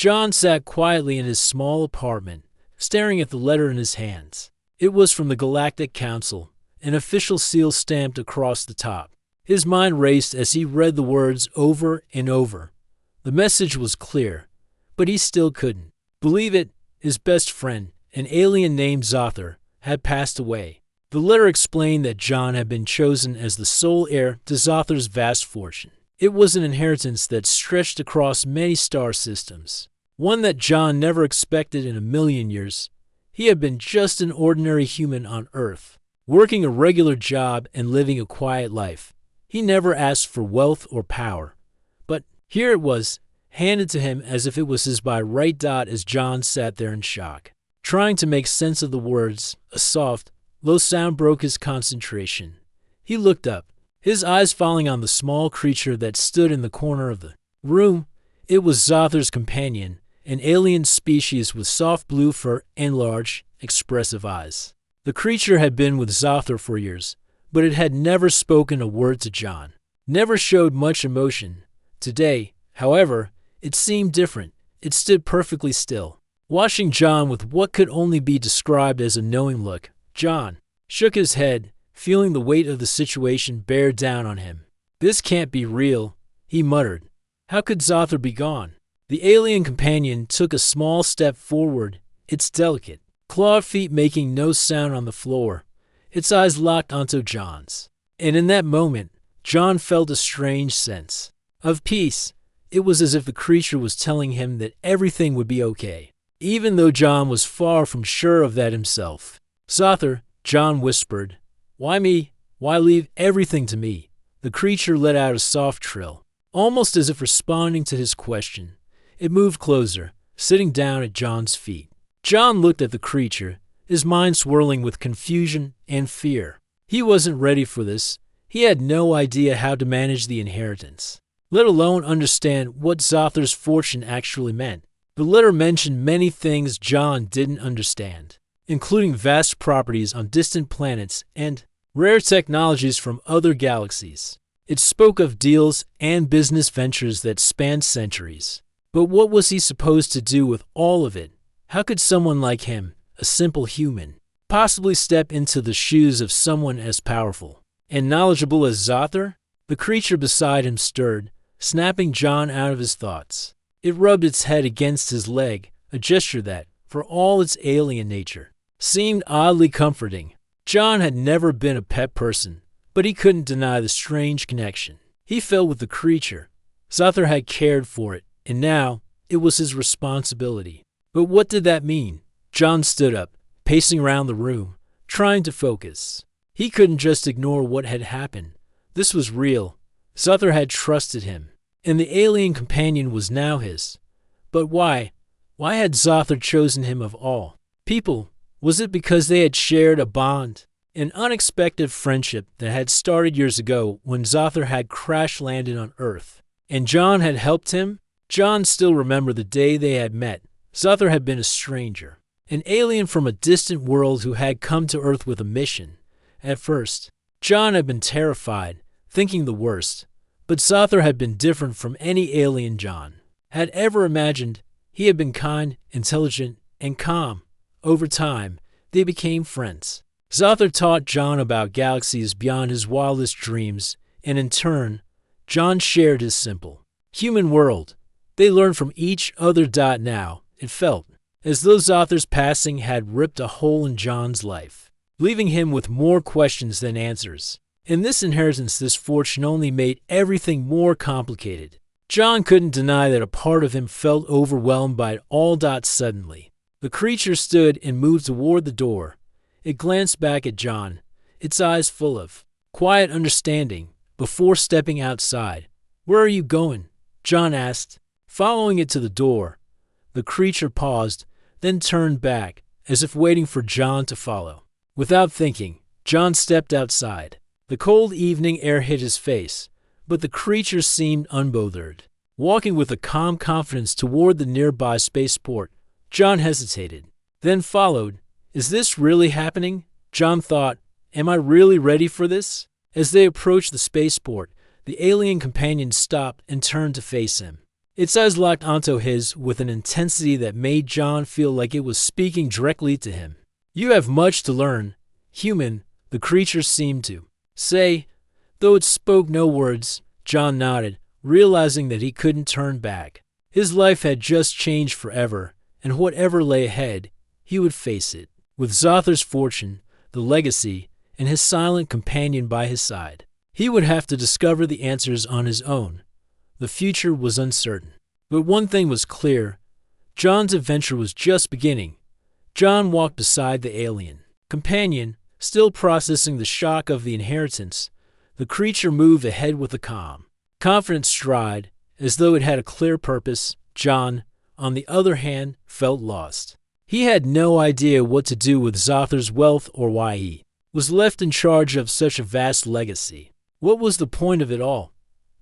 John sat quietly in his small apartment, staring at the letter in his hands. It was from the Galactic Council, an official seal stamped across the top. His mind raced as he read the words over and over. The message was clear, but he still couldn't believe it. His best friend, an alien named Zothar, had passed away. The letter explained that John had been chosen as the sole heir to Zothar's vast fortune. It was an inheritance that stretched across many star systems, one that John never expected in a million years. He had been just an ordinary human on Earth, working a regular job and living a quiet life. He never asked for wealth or power, but here it was, handed to him as if it was his by right. As John sat there in shock, trying to make sense of the words, a soft, low sound broke his concentration. He looked up, his eyes falling on the small creature that stood in the corner of the room. It was Zothar's companion, an alien species with soft blue fur and large, expressive eyes. The creature had been with Zothar for years, but it had never spoken a word to John, never showed much emotion. Today, however, it seemed different. It stood perfectly still, watching John with what could only be described as a knowing look. John shook his head, feeling the weight of the situation bear down on him. "This can't be real," he muttered. "How could Zothar be gone?" The alien companion took a small step forward, its delicate, clawed feet making no sound on the floor. Its eyes locked onto John's. And in that moment, John felt a strange sense of peace. It was as if the creature was telling him that everything would be okay, even though John was far from sure of that himself. "Zothar," John whispered. "Why me? Why leave everything to me?" The creature let out a soft trill, almost as if responding to his question. It moved closer, sitting down at John's feet. John looked at the creature, his mind swirling with confusion and fear. He wasn't ready for this. He had no idea how to manage the inheritance, let alone understand what Zothar's fortune actually meant. The letter mentioned many things John didn't understand, including vast properties on distant planets and rare technologies from other galaxies. It spoke of deals and business ventures that spanned centuries. But what was he supposed to do with all of it? How could someone like him, a simple human, possibly step into the shoes of someone as powerful and knowledgeable as Zothar? The creature beside him stirred, snapping John out of his thoughts. It rubbed its head against his leg, a gesture that, for all its alien nature, seemed oddly comforting. John had never been a pet person, but he couldn't deny the strange connection he felt with the creature. Zothar had cared for it, and now it was his responsibility. But what did that mean? John stood up, pacing around the room, trying to focus. He couldn't just ignore what had happened. This was real. Zothar had trusted him, and the alien companion was now his. But why? Why had Zothar chosen him of all people? Was it because they had shared a bond, an unexpected friendship that had started years ago when Zothar had crash-landed on Earth, and John had helped him? John still remembered the day they had met. Zothar had been a stranger, an alien from a distant world who had come to Earth with a mission. At first, John had been terrified, thinking the worst, but Zothar had been different from any alien John had ever imagined. He had been kind, intelligent, and calm. Over time, they became friends. Zothar taught John about galaxies beyond his wildest dreams, and in turn, John shared his simple, human world. They learned from each other. Now, it felt as though Zothar's passing had ripped a hole in John's life, leaving him with more questions than answers. And this inheritance, this fortune, only made everything more complicated. John couldn't deny that a part of him felt overwhelmed by it all. Suddenly, the creature stood and moved toward the door. It glanced back at John, its eyes full of quiet understanding, before stepping outside. "Where are you going?" John asked, following it to the door. The creature paused, then turned back, as if waiting for John to follow. Without thinking, John stepped outside. The cold evening air hit his face, but the creature seemed unbothered. Walking with a calm confidence toward the nearby spaceport, John hesitated, then followed. Is this really happening? John thought. Am I really ready for this? As they approached the spaceport, the alien companion stopped and turned to face him. Its eyes locked onto his with an intensity that made John feel like it was speaking directly to him. "You have much to learn, human," the creature seemed to say. Though it spoke no words, John nodded, realizing that he couldn't turn back. His life had just changed forever, and whatever lay ahead, he would face it, with Zothar's fortune, the legacy, and his silent companion by his side. He would have to discover the answers on his own. The future was uncertain. But one thing was clear. John's adventure was just beginning. John walked beside the alien companion, still processing the shock of the inheritance. The creature moved ahead with a calm, confident stride, as though it had a clear purpose. John, on the other hand, felt lost. He had no idea what to do with Zothar's wealth or why he was left in charge of such a vast legacy. What was the point of it all?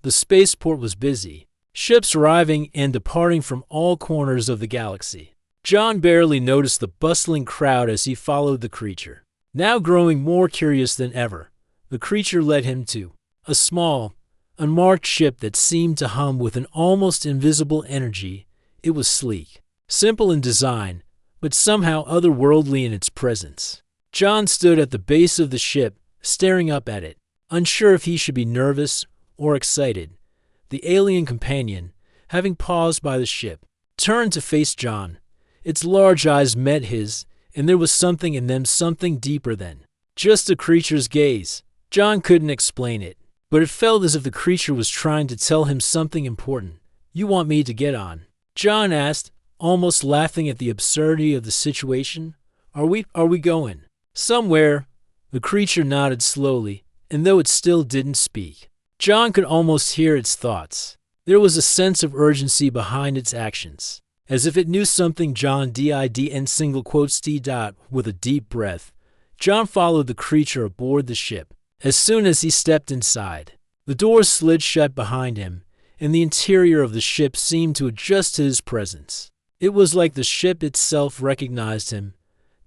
The spaceport was busy, ships arriving and departing from all corners of the galaxy. John barely noticed the bustling crowd as he followed the creature. Now growing more curious than ever, the creature led him to a small, unmarked ship that seemed to hum with an almost invisible energy. It was sleek, simple in design, but somehow otherworldly in its presence. John stood at the base of the ship, staring up at it, unsure if he should be nervous or excited. The alien companion, having paused by the ship, turned to face John. Its large eyes met his, and there was something in them, something deeper than just a creature's gaze. John couldn't explain it, but it felt as if the creature was trying to tell him something important. "You want me to get on?" John asked, almost laughing at the absurdity of the situation. Are we going somewhere?" The creature nodded slowly, and though it still didn't speak, John could almost hear its thoughts. There was a sense of urgency behind its actions, as if it knew something. John did single quotes T. With a deep breath, John followed the creature aboard the ship. As soon as he stepped inside, the doors slid shut behind him, and the interior of the ship seemed to adjust to his presence. It was like the ship itself recognized him.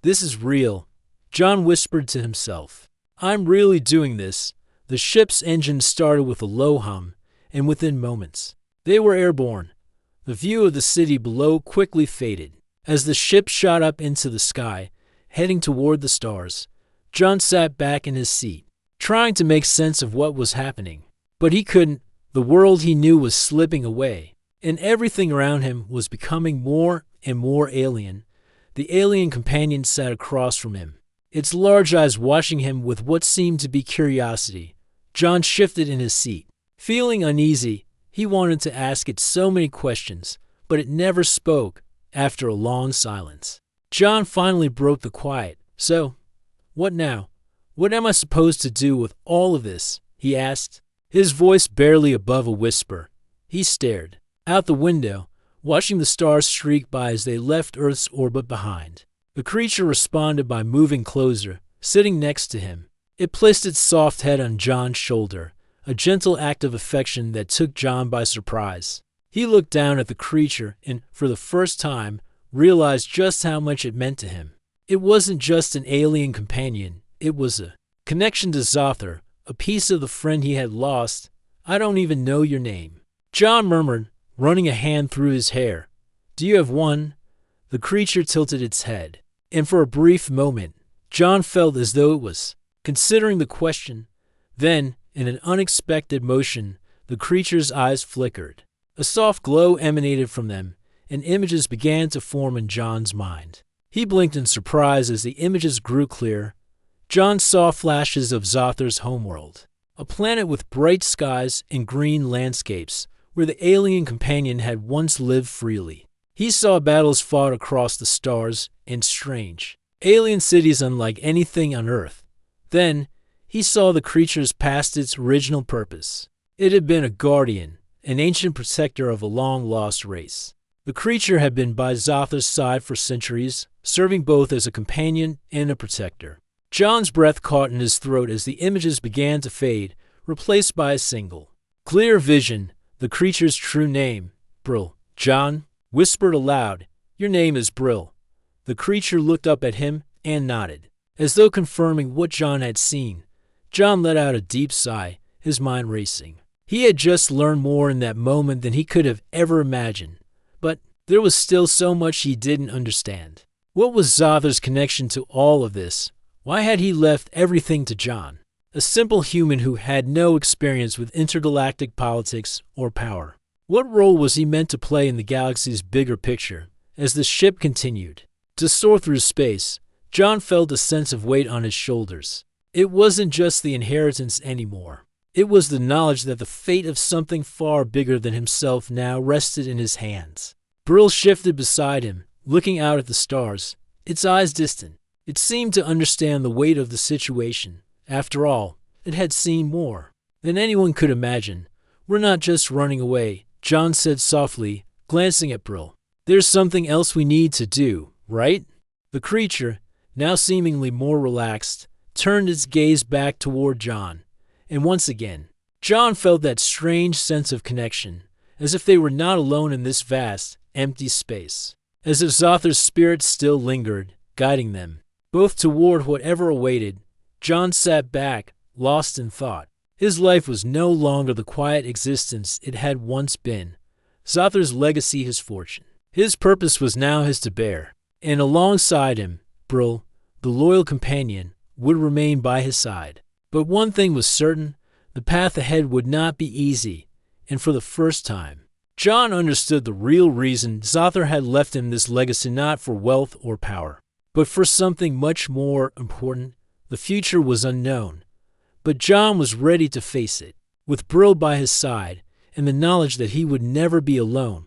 "This is real," John whispered to himself. "I'm really doing this." The ship's engine started with a low hum, and within moments, they were airborne. The view of the city below quickly faded. As the ship shot up into the sky, heading toward the stars, John sat back in his seat, trying to make sense of what was happening. But he couldn't. The world he knew was slipping away, and everything around him was becoming more and more alien. The alien companion sat across from him, its large eyes watching him with what seemed to be curiosity. John shifted in his seat, feeling uneasy. He wanted to ask it so many questions, but it never spoke. After a long silence, John finally broke the quiet. "So, what now? What am I supposed to do with all of this?" he asked, his voice barely above a whisper. He stared out the window, watching the stars streak by as they left Earth's orbit behind. The creature responded by moving closer, sitting next to him. It placed its soft head on John's shoulder, a gentle act of affection that took John by surprise. He looked down at the creature and, for the first time, realized just how much it meant to him. It wasn't just an alien companion. It was a connection to Zothar, a piece of the friend he had lost. "I don't even know your name," John murmured, running a hand through his hair. "Do you have one?" The creature tilted its head, and for a brief moment, John felt as though it was considering the question. Then, in an unexpected motion, the creature's eyes flickered. A soft glow emanated from them, and images began to form in John's mind. He blinked in surprise as the images grew clear. John saw flashes of Zothar's homeworld, a planet with bright skies and green landscapes, where the alien companion had once lived freely. He saw battles fought across the stars and strange alien cities unlike anything on Earth. Then, he saw the creatures past its original purpose. It had been a guardian, an ancient protector of a long-lost race. The creature had been by Zothar's side for centuries, serving both as a companion and a protector. John's breath caught in his throat as the images began to fade, replaced by a single, clear vision. The creature's true name, Brill. John whispered aloud, "Your name is Brill." The creature looked up at him and nodded, as though confirming what John had seen. John let out a deep sigh, his mind racing. He had just learned more in that moment than he could have ever imagined. But there was still so much he didn't understand. What was Zothar's connection to all of this? Why had he left everything to John, a simple human who had no experience with intergalactic politics or power? What role was he meant to play in the galaxy's bigger picture? As the ship continued to soar through space, John felt a sense of weight on his shoulders. It wasn't just the inheritance anymore. It was the knowledge that the fate of something far bigger than himself now rested in his hands. Brill shifted beside him, looking out at the stars, its eyes distant. It seemed to understand the weight of the situation. After all, it had seen more than anyone could imagine. "We're not just running away," John said softly, glancing at Brill. "There's something else we need to do, right?" The creature, now seemingly more relaxed, turned its gaze back toward John. And once again, John felt that strange sense of connection, as if they were not alone in this vast, empty space. As if Zothar's spirit still lingered, guiding them, both toward whatever awaited. John sat back, lost in thought. His life was no longer the quiet existence it had once been. Zothar's legacy, his fortune. His purpose was now his to bear. And alongside him, Brill, the loyal companion, would remain by his side. But one thing was certain, the path ahead would not be easy, and for the first time, John understood the real reason Zothar had left him this legacy, not for wealth or power, but for something much more important. The future was unknown, but John was ready to face it. With Brill by his side, and the knowledge that he would never be alone,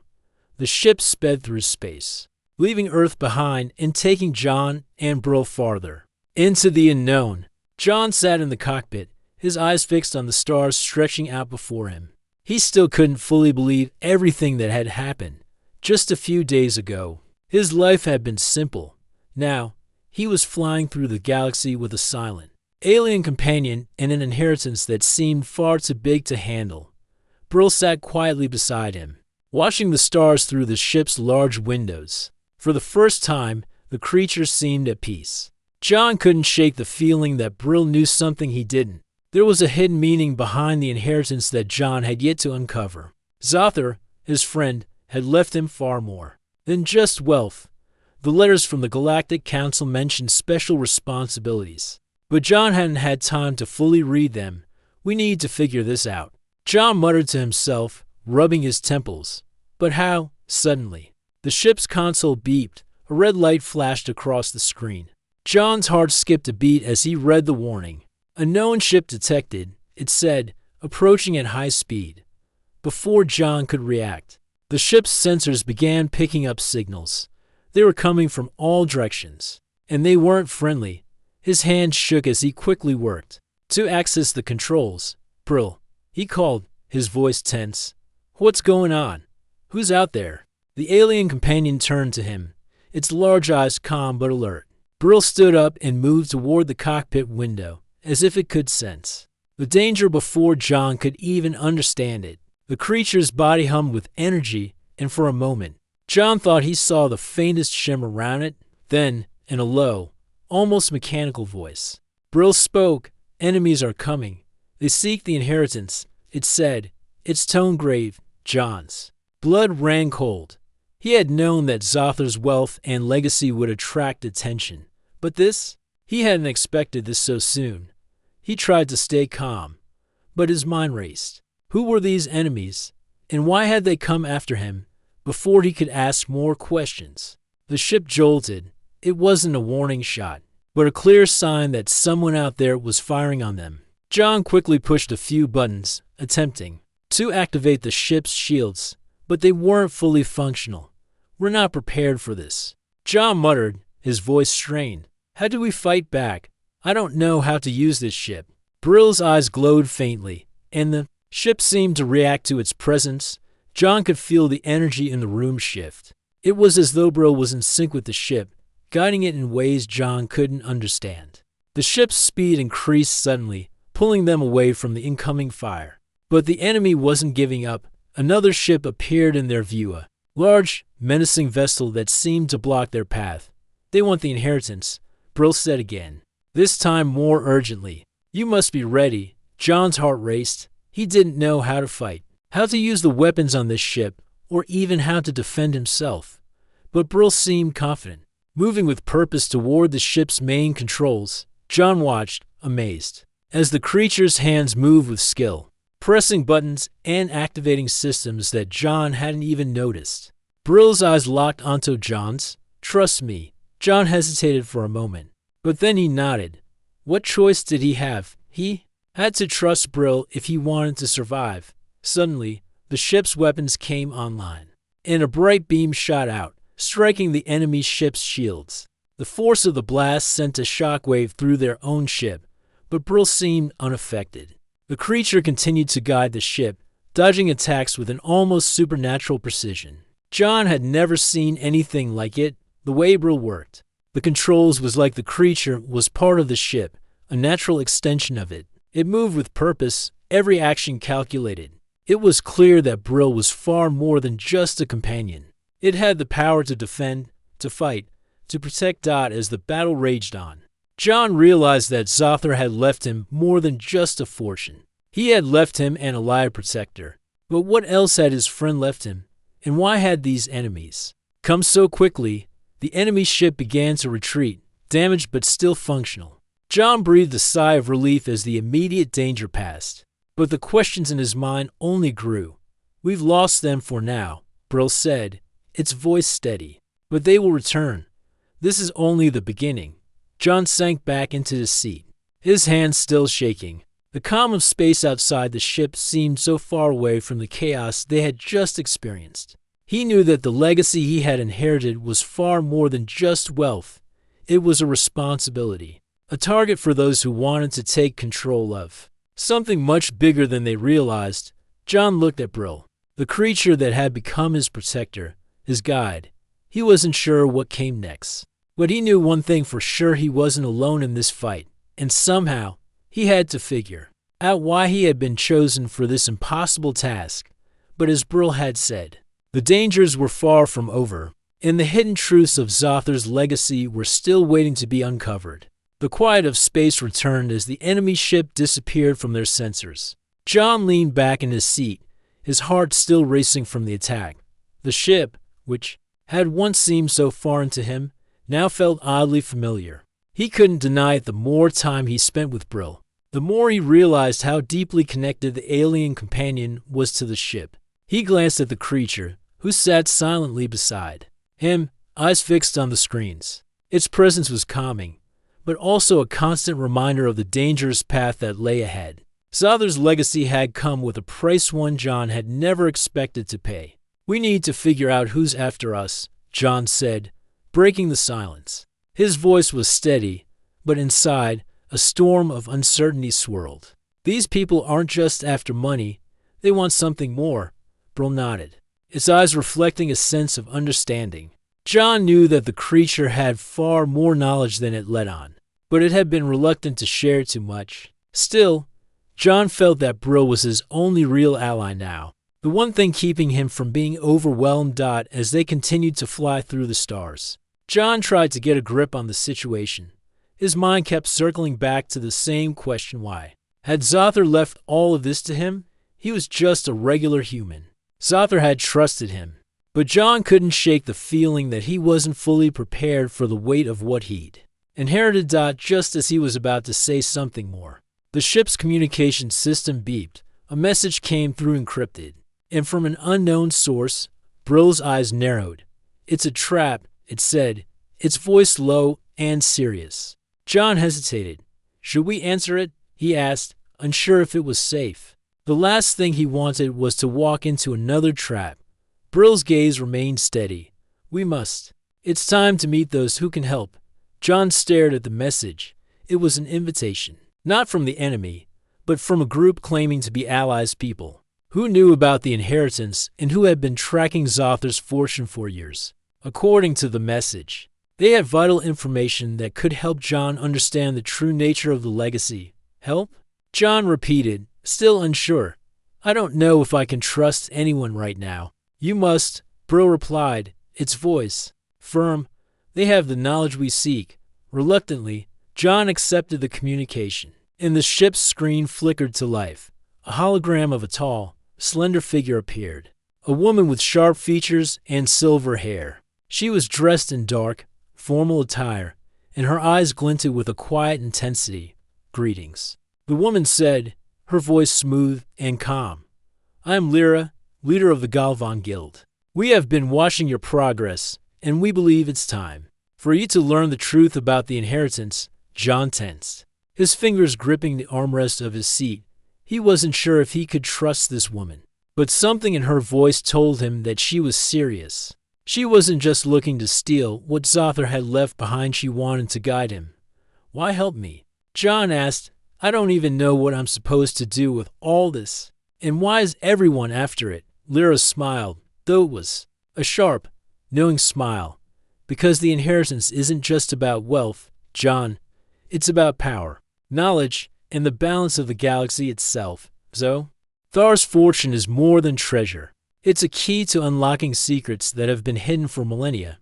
the ship sped through space, leaving Earth behind and taking John and Brill farther into the unknown. John sat in the cockpit, his eyes fixed on the stars stretching out before him. He still couldn't fully believe everything that had happened. Just a few days ago, his life had been simple. Now, he was flying through the galaxy with a silent, alien companion and an inheritance that seemed far too big to handle. Brill sat quietly beside him, watching the stars through the ship's large windows. For the first time, the creature seemed at peace. John couldn't shake the feeling that Brill knew something he didn't. There was a hidden meaning behind the inheritance that John had yet to uncover. Zothar, his friend, had left him far more than just wealth. The letters from the Galactic Council mentioned special responsibilities, but John hadn't had time to fully read them. "We need to figure this out," John muttered to himself, rubbing his temples. But how? Suddenly, the ship's console beeped. A red light flashed across the screen. John's heart skipped a beat as he read the warning. "A known ship detected," it said, approaching at high speed. Before John could react, the ship's sensors began picking up signals. They were coming from all directions, and they weren't friendly. His hand shook as he quickly worked to access the controls. "Brill," he called, his voice tense. "What's going on? Who's out there?" The alien companion turned to him, its large eyes calm but alert. Brill stood up and moved toward the cockpit window, as if it could sense the danger before John could even understand it. The creature's body hummed with energy, and for a moment, John thought he saw the faintest shimmer around it. Then, in a low, almost mechanical voice, Brill spoke. "Enemies are coming. They seek the inheritance," it said, its tone grave. John's blood ran cold. He had known that Zothar's wealth and legacy would attract attention. But this? He hadn't expected this so soon. He tried to stay calm, but his mind raced. Who were these enemies, and why had they come after him? Before he could ask more questions, the ship jolted. It wasn't a warning shot, but a clear sign that someone out there was firing on them. John quickly pushed a few buttons, attempting to activate the ship's shields, but they weren't fully functional. "We're not prepared for this," John muttered, his voice strained. "How do we fight back? I don't know how to use this ship." Brill's eyes glowed faintly, and the ship seemed to react to its presence. John could feel the energy in the room shift. It was as though Brill was in sync with the ship, guiding it in ways John couldn't understand. The ship's speed increased suddenly, pulling them away from the incoming fire. But the enemy wasn't giving up. Another ship appeared in their view, a large, menacing vessel that seemed to block their path. "They want the inheritance," Brill said again, this time more urgently. "You must be ready." John's heart raced. He didn't know how to fight, how to use the weapons on this ship, or even how to defend himself. But Brill seemed confident. Moving with purpose toward the ship's main controls, John watched, amazed, as the creature's hands moved with skill, pressing buttons and activating systems that John hadn't even noticed. Brill's eyes locked onto John's. "Trust me." John hesitated for a moment, but then he nodded. What choice did he have? He had to trust Brill if he wanted to survive. Suddenly, the ship's weapons came online, and a bright beam shot out, striking the enemy ship's shields. The force of the blast sent a shockwave through their own ship, but Brill seemed unaffected. The creature continued to guide the ship, dodging attacks with an almost supernatural precision. John had never seen anything like it, the way Brill worked. The controls was like the creature was part of the ship, a natural extension of it. It moved with purpose, every action calculated. It was clear that Brill was far more than just a companion. It had the power to defend, to fight, to protect Dot as the battle raged on. John realized that Zothar had left him more than just a fortune. He had left him an allied protector. But what else had his friend left him? And why had these enemies come so quickly? The enemy ship began to retreat, damaged but still functional. John breathed a sigh of relief as the immediate danger passed. But the questions in his mind only grew. "We've lost them for now," Brill said, its voice steady. "But they will return. This is only the beginning." John sank back into his seat, his hands still shaking. The calm of space outside the ship seemed so far away from the chaos they had just experienced. He knew that the legacy he had inherited was far more than just wealth. It was a responsibility, a target for those who wanted to take control of something much bigger than they realized. John looked at Brill, the creature that had become his protector, his guide. He wasn't sure what came next, but he knew one thing for sure: he wasn't alone in this fight, and somehow he had to figure out why he had been chosen for this impossible task. But as Brill had said, the dangers were far from over, and the hidden truths of Zothar's legacy were still waiting to be uncovered. The quiet of space returned as the enemy ship disappeared from their sensors. John leaned back in his seat, his heart still racing from the attack. The ship, which had once seemed so foreign to him, now felt oddly familiar. He couldn't deny it. The more time he spent with Brill, the more he realized how deeply connected the alien companion was to the ship. He glanced at the creature, who sat silently beside him, eyes fixed on the screens. Its presence was calming, but also a constant reminder of the dangerous path that lay ahead. Zothar's legacy had come with a price one John had never expected to pay. "We need to figure out who's after us," John said, breaking the silence. His voice was steady, but inside, a storm of uncertainty swirled. "These people aren't just after money. They want something more." Brill nodded, its eyes reflecting a sense of understanding. John knew that the creature had far more knowledge than it let on, but it had been reluctant to share too much. Still, John felt that Brill was his only real ally now, the one thing keeping him from being overwhelmed. As they continued to fly through the stars, John tried to get a grip on the situation. His mind kept circling back to the same question: why had Zothar left all of this to him? He was just a regular human. Zothar had trusted him, but John couldn't shake the feeling that he wasn't fully prepared for the weight of what he'd inherited. Just as he was about to say something more, the ship's communication system beeped. A message came through encrypted, and from an unknown source. Brill's eyes narrowed. "It's a trap," it said, its voice low and serious. John hesitated. "Should we answer it?" he asked, unsure if it was safe. The last thing he wanted was to walk into another trap. Brill's gaze remained steady. "We must. It's time to meet those who can help." John stared at the message. It was an invitation, not from the enemy, but from a group claiming to be allies, people who knew about the inheritance and who had been tracking Zothar's fortune for years. According to the message, they had vital information that could help John understand the true nature of the legacy. "Help?" John repeated, still unsure. "I don't know if I can trust anyone right now." "You must," Brill replied, its voice firm. "They have the knowledge we seek." Reluctantly, John accepted the communication, and the ship's screen flickered to life. a hologram of a tall, slender figure appeared. A woman with sharp features and silver hair. She was dressed in dark, formal attire, and her eyes glinted with a quiet intensity. "Greetings," the woman said, her voice smooth and calm. "I am Lyra, leader of the Galvan Guild. We have been watching your progress, and we believe it's time for you to learn the truth about the inheritance." John tensed, his fingers gripping the armrest of his seat. He wasn't sure if he could trust this woman, but something in her voice told him that she was serious. She wasn't just looking to steal what Zothar had left behind, she wanted to guide him. "Why help me?" John asked. "I don't even know what I'm supposed to do with all this. And why is everyone after it?" Lyra smiled, though it was a sharp, knowing smile. "Because the inheritance isn't just about wealth, John. It's about power, knowledge, and the balance of the galaxy itself. Thar's fortune is more than treasure. It's a key to unlocking secrets that have been hidden for millennia."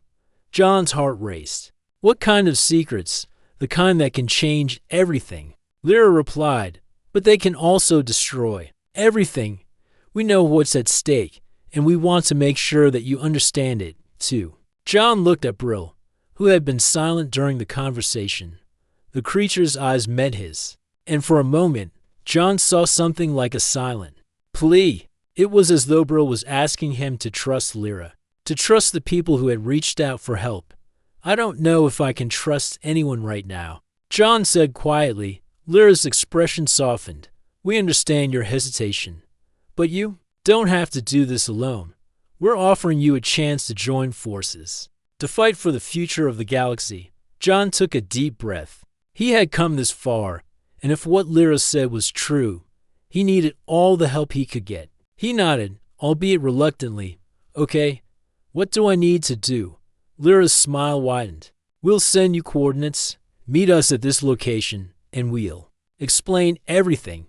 John's heart raced. "What kind of secrets?" "The kind that can change everything," Lyra replied, "but they can also destroy everything. We know what's at stake, and we want to make sure that you understand it, too." John looked at Brill, who had been silent during the conversation. The creature's eyes met his, and for a moment, John saw something like a silent plea. It was as though Brill was asking him to trust Lyra, to trust the people who had reached out for help. "I don't know if I can trust anyone right now," John said quietly. Lyra's expression softened. "We understand your hesitation, but you don't have to do this alone. We're offering you a chance to join forces, to fight for the future of the galaxy." John took a deep breath. He had come this far, and if what Lyra said was true, he needed all the help he could get. He nodded, albeit reluctantly. "Okay, what do I need to do?" Lyra's smile widened. "We'll send you coordinates. Meet us at this location, and we'll explain everything."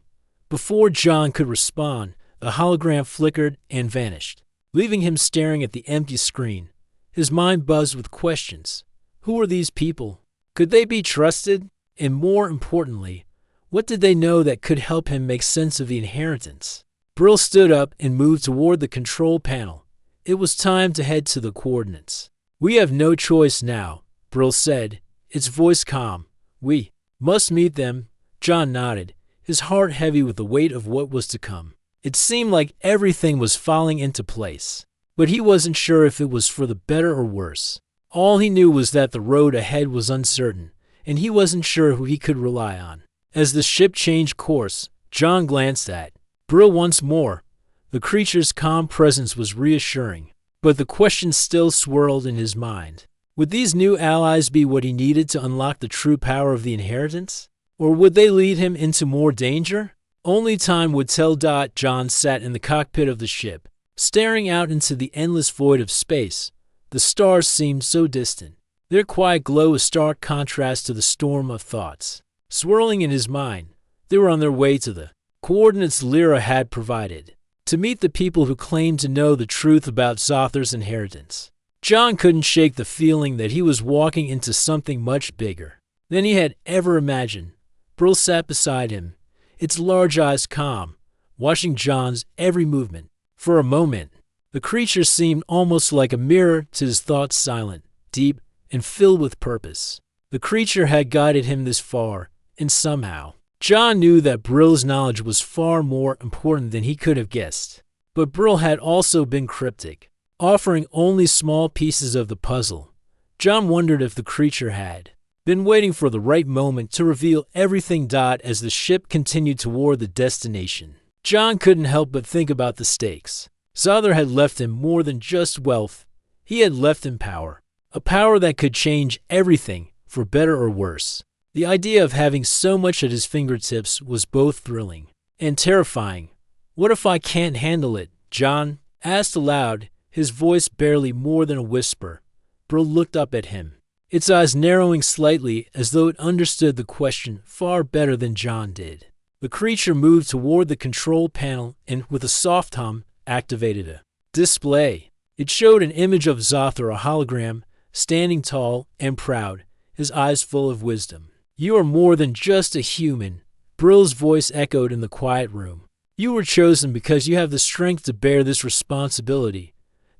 Before John could respond, the hologram flickered and vanished, leaving him staring at the empty screen. His mind buzzed with questions. Who were these people? Could they be trusted? And more importantly, what did they know that could help him make sense of the inheritance? Brill stood up and moved toward the control panel. It was time to head to the coordinates. "We have no choice now," Brill said, its voice calm. "We must meet them." John nodded, his heart heavy with the weight of what was to come. It seemed like everything was falling into place, but he wasn't sure if it was for the better or worse. All he knew was that the road ahead was uncertain, and he wasn't sure who he could rely on. As the ship changed course, John glanced at Brill once more. The creature's calm presence was reassuring, but the question still swirled in his mind. Would these new allies be what he needed to unlock the true power of the inheritance? Or would they lead him into more danger? Only time would tell. John sat in the cockpit of the ship, staring out into the endless void of space. The stars seemed so distant, their quiet glow a stark contrast to the storm of thoughts swirling in his mind. They were on their way to the coordinates Lyra had provided, to meet the people who claimed to know the truth about Zothar's inheritance. John couldn't shake the feeling that he was walking into something much bigger than he had ever imagined. Brill sat beside him, its large eyes calm, watching John's every movement. For a moment, the creature seemed almost like a mirror to his thoughts, silent, deep, and filled with purpose. The creature had guided him this far, and somehow, John knew that Brill's knowledge was far more important than he could have guessed. But Brill had also been cryptic, offering only small pieces of the puzzle. John wondered if the creature had been waiting for the right moment to reveal everything. As the ship continued toward the destination, John couldn't help but think about the stakes. Zothar had left him more than just wealth. He had left him power, a power that could change everything, for better or worse. The idea of having so much at his fingertips was both thrilling and terrifying. "What if I can't handle it?" John asked aloud, his voice barely more than a whisper. Brill looked up at him, its eyes narrowing slightly as though it understood the question far better than John did. The creature moved toward the control panel and, with a soft hum, activated a display. It showed an image of Zothar, a hologram, standing tall and proud, his eyes full of wisdom. "You are more than just a human," Brill's voice echoed in the quiet room. You were chosen because you have the strength to bear this responsibility.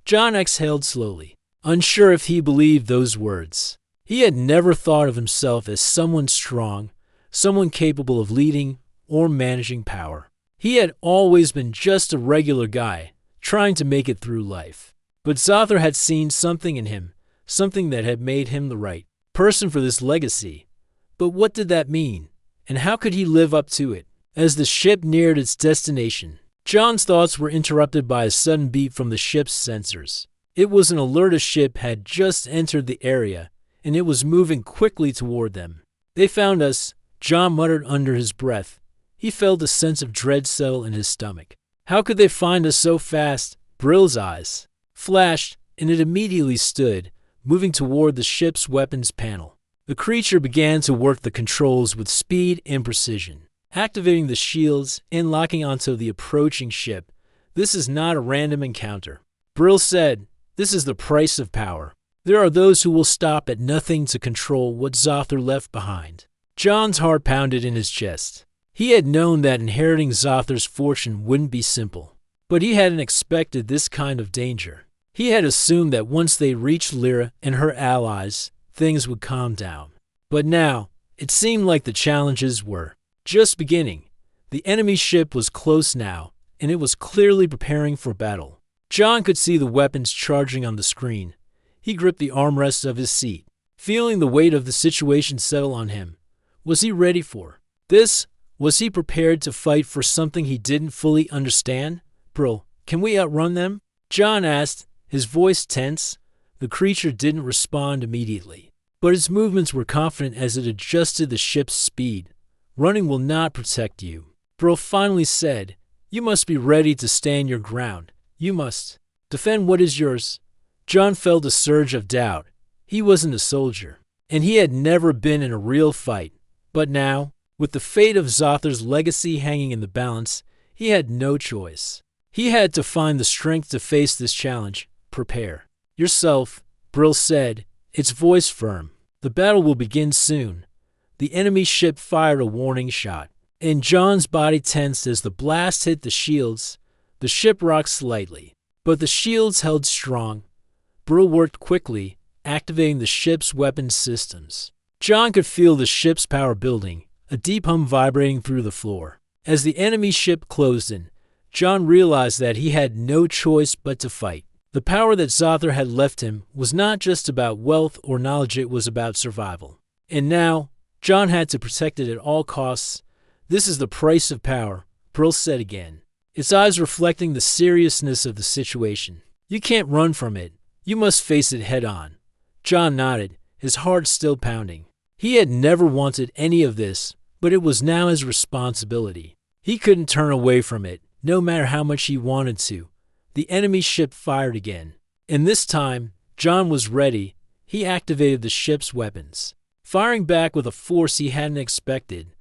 John exhaled slowly, unsure if he believed those words. He had never thought of himself as someone strong, someone capable of leading or managing power. He had always been just a regular guy, trying to make it through life. But Zothar had seen something in him, something that had made him the right person for this legacy. But what did that mean? And how could he live up to it? As the ship neared its destination, John's thoughts were interrupted by a sudden beep from the ship's sensors. It was an alert a ship had just entered the area, and it was moving quickly toward them. "They found us," John muttered under his breath. He felt a sense of dread settle in his stomach. How could they find us so fast? Brill's eyes flashed, and it immediately stood, moving toward the ship's weapons panel. The creature began to work the controls with speed and precision, activating the shields and locking onto the approaching ship. "This is not a random encounter," Brill said. "This is the price of power. There are those who will stop at nothing to control what Zothar left behind." John's heart pounded in his chest. He had known that inheriting Zothar's fortune wouldn't be simple, but he hadn't expected this kind of danger. He had assumed that once they reached Lyra and her allies, things would calm down. But now, it seemed like the challenges were just beginning. The enemy ship was close now, and it was clearly preparing for battle. John could see the weapons charging on the screen. He gripped the armrest of his seat, feeling the weight of the situation settle on him. Was he ready for this? Was he prepared to fight for something he didn't fully understand? "Brill, can we outrun them?" John asked, his voice tense. The creature didn't respond immediately, but its movements were confident as it adjusted the ship's speed. "Running will not protect you," Brill finally said. "You must be ready to stand your ground. You must defend what is yours." John felt a surge of doubt. He wasn't a soldier, and he had never been in a real fight. But now, with the fate of Zothar's legacy hanging in the balance, he had no choice. He had to find the strength to face this challenge. "Prepare yourself," Brill said, its voice firm. "The battle will begin soon." The enemy ship fired a warning shot, and John's body tensed as the blast hit the shields. The ship rocked slightly, but the shields held strong. Brill worked quickly, activating the ship's weapons systems. John could feel the ship's power building, a deep hum vibrating through the floor. As the enemy ship closed in, John realized that he had no choice but to fight. The power that Zothar had left him was not just about wealth or knowledge, it was about survival. And now, John had to protect it at all costs. "This is the price of power," Brill said again, its eyes reflecting the seriousness of the situation. "You can't run from it. You must face it head on." John nodded, his heart still pounding. He had never wanted any of this, but it was now his responsibility. He couldn't turn away from it, no matter how much he wanted to. The enemy ship fired again, and this time, John was ready. He activated the ship's weapons, firing back with a force he hadn't expected.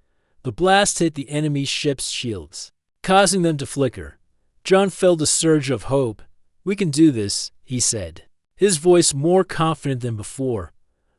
The blast hit the enemy ship's shields, causing them to flicker. John felt a surge of hope. "We can do this," he said, his voice more confident than before.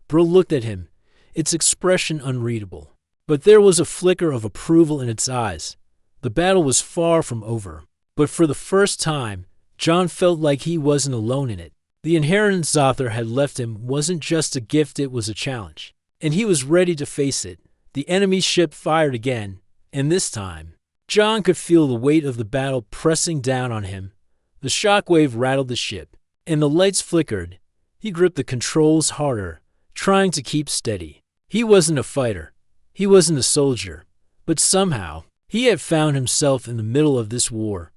Brill looked at him, its expression unreadable, but there was a flicker of approval in its eyes. The battle was far from over, but for the first time, John felt like he wasn't alone in it. The inheritance Zothar had left him wasn't just a gift, it was a challenge, and he was ready to face it. The enemy ship fired again, and this time, John could feel the weight of the battle pressing down on him. The shockwave rattled the ship, and the lights flickered. He gripped the controls harder, trying to keep steady. He wasn't a fighter. He wasn't a soldier. But somehow, he had found himself in the middle of this war.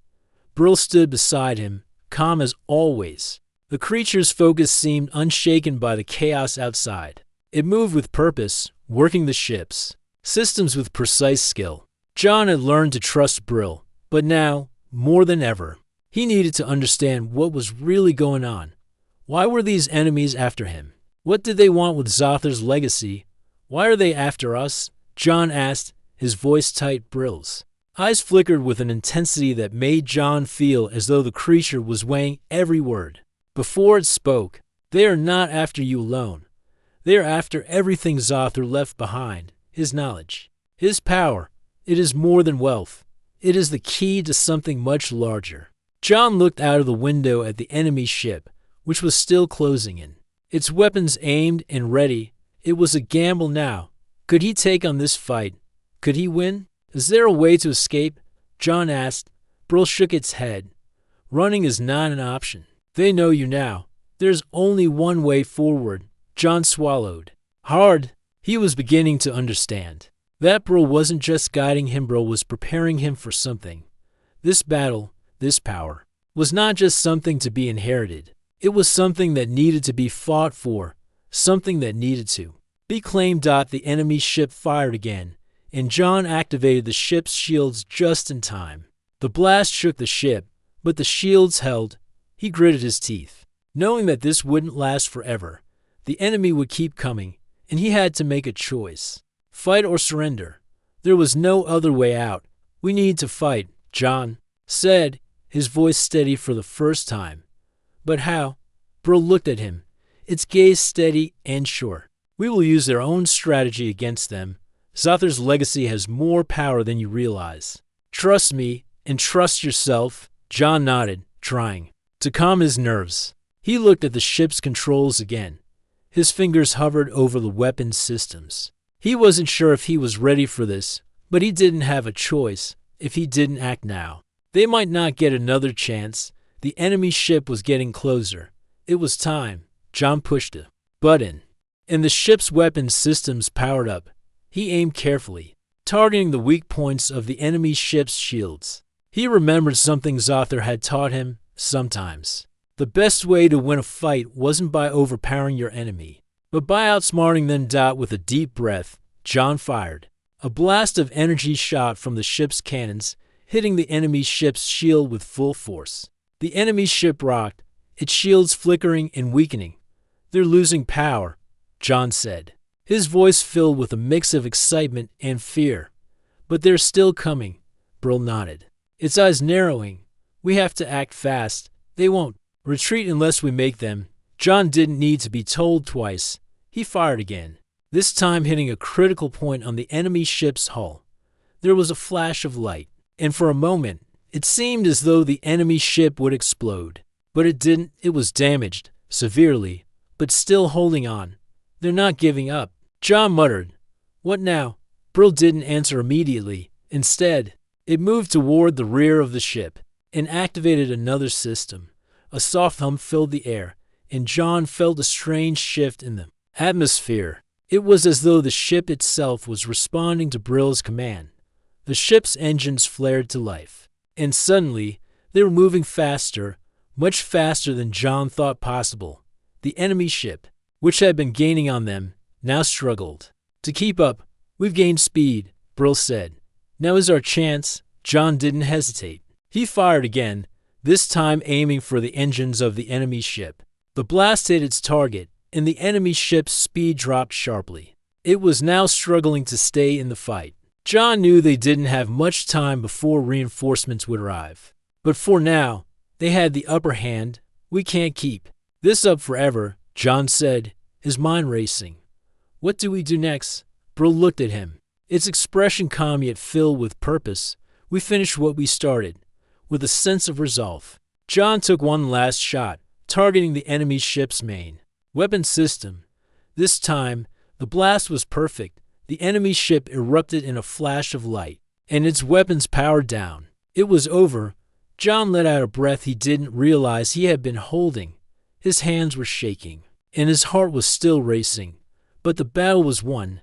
Brill stood beside him, calm as always. The creature's focus seemed unshaken by the chaos outside. It moved with purpose, working the ship's systems with precise skill. John had learned to trust Brill, but now, more than ever, he needed to understand what was really going on. Why were these enemies after him? What did they want with Zothar's legacy? "Why are they after us?" John asked, his voice tight. Brill's eyes flickered with an intensity that made John feel as though the creature was weighing every word. Before it spoke, "They are not after you alone. They are after everything Zothar left behind, his knowledge, his power. It is more than wealth. It is the key to something much larger. John looked out of the window at the enemy ship, which was still closing in. Its weapons aimed and ready. It was a gamble now. Could he take on this fight? Could he win? Is there a way to escape? John asked. Brill shook its head. Running is not an option. They know you now. There's only one way forward. John swallowed hard. He was beginning to understand. That Brill wasn't just guiding him, Brill was preparing him for something. This battle, this power, was not just something to be inherited. It was something that needed to be fought for, something that needed to be claimed. The enemy ship fired again, and John activated the ship's shields just in time. The blast shook the ship, but the shields held. He gritted his teeth, knowing that this wouldn't last forever. The enemy would keep coming, and he had to make a choice. Fight or surrender. There was no other way out. We need to fight, John said, his voice steady for the first time. But how? Brill looked at him, its gaze steady and sure. We will use their own strategy against them. Zothar's legacy has more power than you realize. Trust me and trust yourself. John nodded, trying to calm his nerves. He looked at the ship's controls again. His fingers hovered over the weapon systems. He wasn't sure if he was ready for this, but he didn't have a choice if he didn't act now. They might not get another chance. The enemy ship was getting closer. It was time. John pushed a button, and the ship's weapon systems powered up. He aimed carefully, targeting the weak points of the enemy ship's shields. He remembered something Zothar had taught him. Sometimes the best way to win a fight wasn't by overpowering your enemy, but by outsmarting them. With a deep breath, John fired. A blast of energy shot from the ship's cannons, hitting the enemy ship's shield with full force. The enemy ship rocked, its shields flickering and weakening. They're losing power, John said, his voice filled with a mix of excitement and fear. But they're still coming, Brill nodded, its eyes narrowing. We have to act fast. They won't retreat unless we make them. John didn't need to be told twice. He fired again, this time hitting a critical point on the enemy ship's hull. There was a flash of light, and for a moment, it seemed as though the enemy ship would explode. But it didn't. It was damaged, severely, but still holding on. They're not giving up, John muttered. What now? Brill didn't answer immediately. Instead, it moved toward the rear of the ship and activated another system. A soft hum filled the air, and John felt a strange shift in the atmosphere. It was as though the ship itself was responding to Brill's command. The ship's engines flared to life, and suddenly they were moving faster, much faster than John thought possible. The enemy ship, which had been gaining on them, now struggled to keep up. We've gained speed, Brill said. Now is our chance. John didn't hesitate. He fired again, this time aiming for the engines of the enemy ship. The blast hit its target, and the enemy ship's speed dropped sharply. It was now struggling to stay in the fight. John knew they didn't have much time before reinforcements would arrive. But for now, they had the upper hand. We can't keep this up forever, John said, his mind racing. What do we do next? Brill looked at him, its expression calm yet filled with purpose. We finished what we started, with a sense of resolve. John took one last shot, targeting the enemy ship's main weapon system. This time, the blast was perfect. The enemy ship erupted in a flash of light, and its weapons powered down. It was over. John let out a breath he didn't realize he had been holding. His hands were shaking, and his heart was still racing. But the battle was won.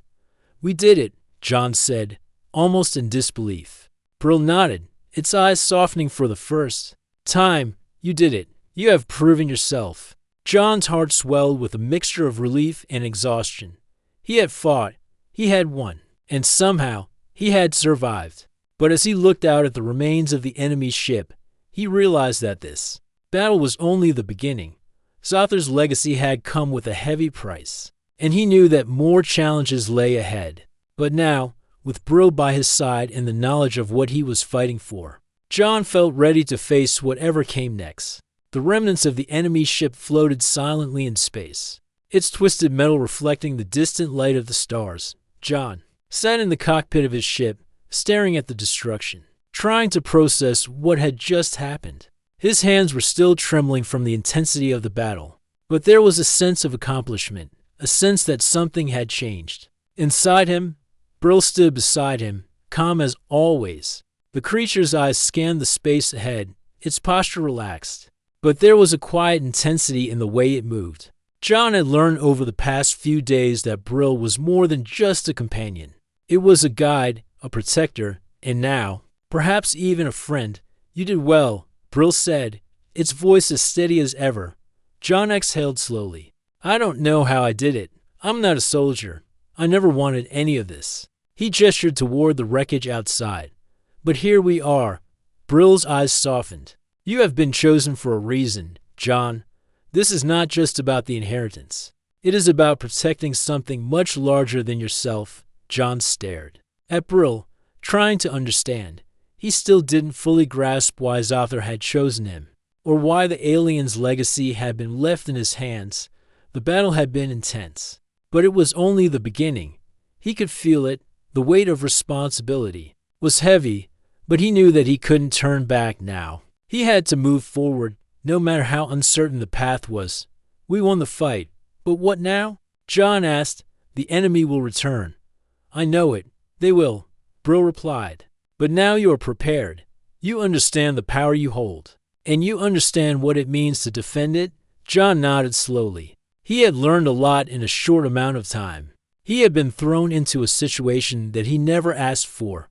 We did it, John said, almost in disbelief. Brill nodded, its eyes softening for the first time. You did it. You have proven yourself. John's heart swelled with a mixture of relief and exhaustion. He had fought. He had won. And somehow, he had survived. But as he looked out at the remains of the enemy ship, he realized that this battle was only the beginning. Zothar's legacy had come with a heavy price, and he knew that more challenges lay ahead. But now, with Brill by his side and the knowledge of what he was fighting for, John felt ready to face whatever came next. The remnants of the enemy ship floated silently in space, its twisted metal reflecting the distant light of the stars. John sat in the cockpit of his ship, staring at the destruction, trying to process what had just happened. His hands were still trembling from the intensity of the battle, but there was a sense of accomplishment, a sense that something had changed. Inside him, Brill stood beside him, calm as always. The creature's eyes scanned the space ahead, its posture relaxed. But there was a quiet intensity in the way it moved. John had learned over the past few days that Brill was more than just a companion. It was a guide, a protector, and now, perhaps even a friend. "You did well," Brill said, its voice as steady as ever. John exhaled slowly. "I don't know how I did it. I'm not a soldier. I never wanted any of this." He gestured toward the wreckage outside. "But here we are." Brill's eyes softened. "You have been chosen for a reason, John. This is not just about the inheritance. It is about protecting something much larger than yourself." John stared at Brill, trying to understand. He still didn't fully grasp why Zothar had chosen him, or why the alien's legacy had been left in his hands. The battle had been intense, but it was only the beginning. He could feel it. The weight of responsibility was heavy, but he knew that he couldn't turn back now. He had to move forward, no matter how uncertain the path was. "We won the fight, but what now?" John asked. "The enemy will return." "I know it. They will," Brill replied. "But now you are prepared. You understand the power you hold, and you understand what it means to defend it." John nodded slowly. He had learned a lot in a short amount of time. He had been thrown into a situation that he never asked for,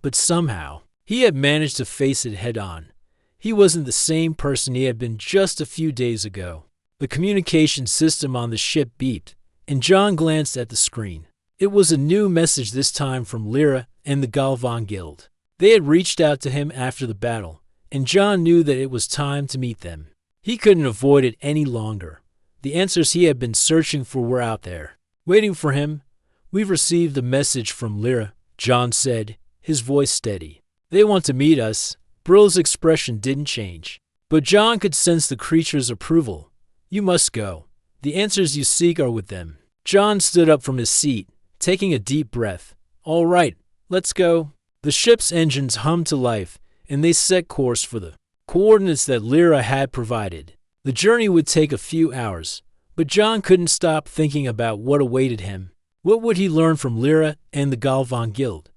but somehow he had managed to face it head-on. He wasn't the same person he had been just a few days ago. The communication system on the ship beeped, and John glanced at the screen. It was a new message, this time from Lyra and the Galvan Guild. They had reached out to him after the battle, and John knew that it was time to meet them. He couldn't avoid it any longer. The answers he had been searching for were out there, waiting for him. "We've received a message from Lyra," John said, his voice steady. "They want to meet us." Brill's expression didn't change, but John could sense the creature's approval. "You must go. The answers you seek are with them." John stood up from his seat, taking a deep breath. "All right, let's go." The ship's engines hummed to life, and they set course for the coordinates that Lyra had provided. The journey would take a few hours, but John couldn't stop thinking about what awaited him. What would he learn from Lyra and the Galvan Guild?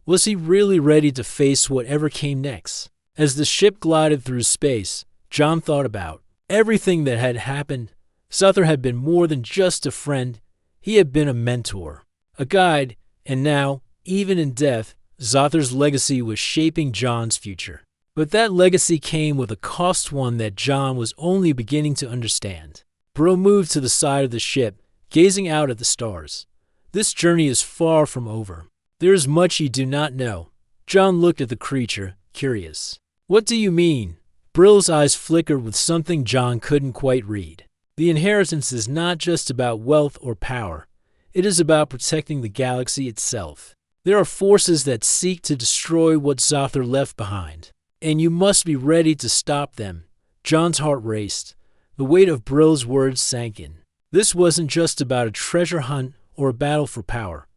Was he really ready to face whatever came next? As the ship glided through space, John thought about everything that had happened. Zothar had been more than just a friend. He had been a mentor, a guide, and now, even in death, Zothar's legacy was shaping John's future. But that legacy came with a cost, one that John was only beginning to understand. Brill moved to the side of the ship, gazing out at the stars. "This journey is far from over. There is much you do not know." John looked at the creature, curious. "What do you mean?" Brill's eyes flickered with something John couldn't quite read. "The inheritance is not just about wealth or power. It is about protecting the galaxy itself. There are forces that seek to destroy what Zothar left behind, and you must be ready to stop them." John's heart raced. The weight of Brill's words sank in. This wasn't just about a treasure hunt or a battle for power.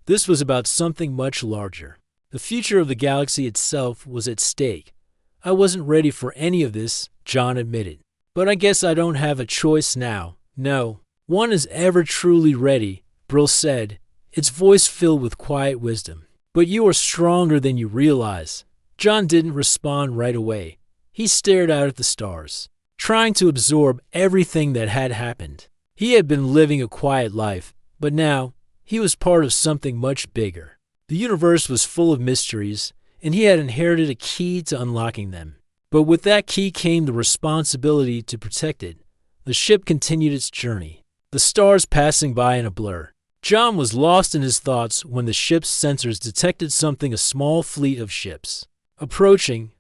This was about something much larger. The future of the galaxy itself was at stake. "I wasn't ready for any of this," John admitted. "But I guess I don't have a choice now." "No one is ever truly ready," Brill said, its voice filled with quiet wisdom. "But you are stronger than you realize." John didn't respond right away. He stared out at the stars, trying to absorb everything that had happened. He had been living a quiet life, but now he was part of something much bigger. The universe was full of mysteries, and he had inherited a key to unlocking them. But with that key came the responsibility to protect it. The ship continued its journey, the stars passing by in a blur. John was lost in his thoughts when the ship's sensors detected something, a small fleet of ships approaching.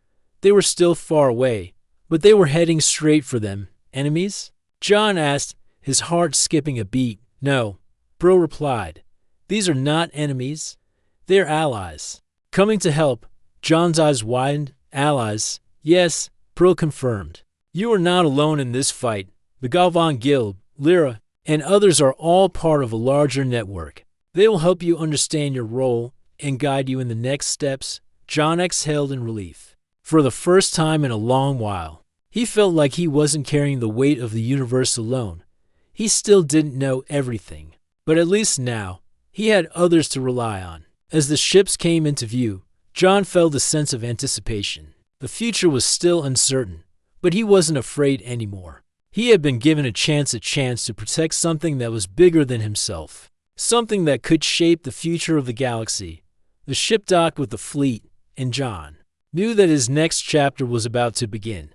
They were still far away, but they were heading straight for them. "Enemies?" John asked, his heart skipping a beat. "No," Brill replied. "These are not enemies. They're allies. Coming to help." John's eyes widened. "Allies?" "Yes," Brill confirmed. "You are not alone in this fight. The Galvan Guild, Lyra, and others are all part of a larger network. They will help you understand your role and guide you in the next steps." John exhaled in relief. For the first time in a long while, he felt like he wasn't carrying the weight of the universe alone. He still didn't know everything, but at least now, he had others to rely on. As the ships came into view, John felt a sense of anticipation. The future was still uncertain, but he wasn't afraid anymore. He had been given a chance to protect something that was bigger than himself, something that could shape the future of the galaxy. The ship docked with the fleet, and John knew that his next chapter was about to begin.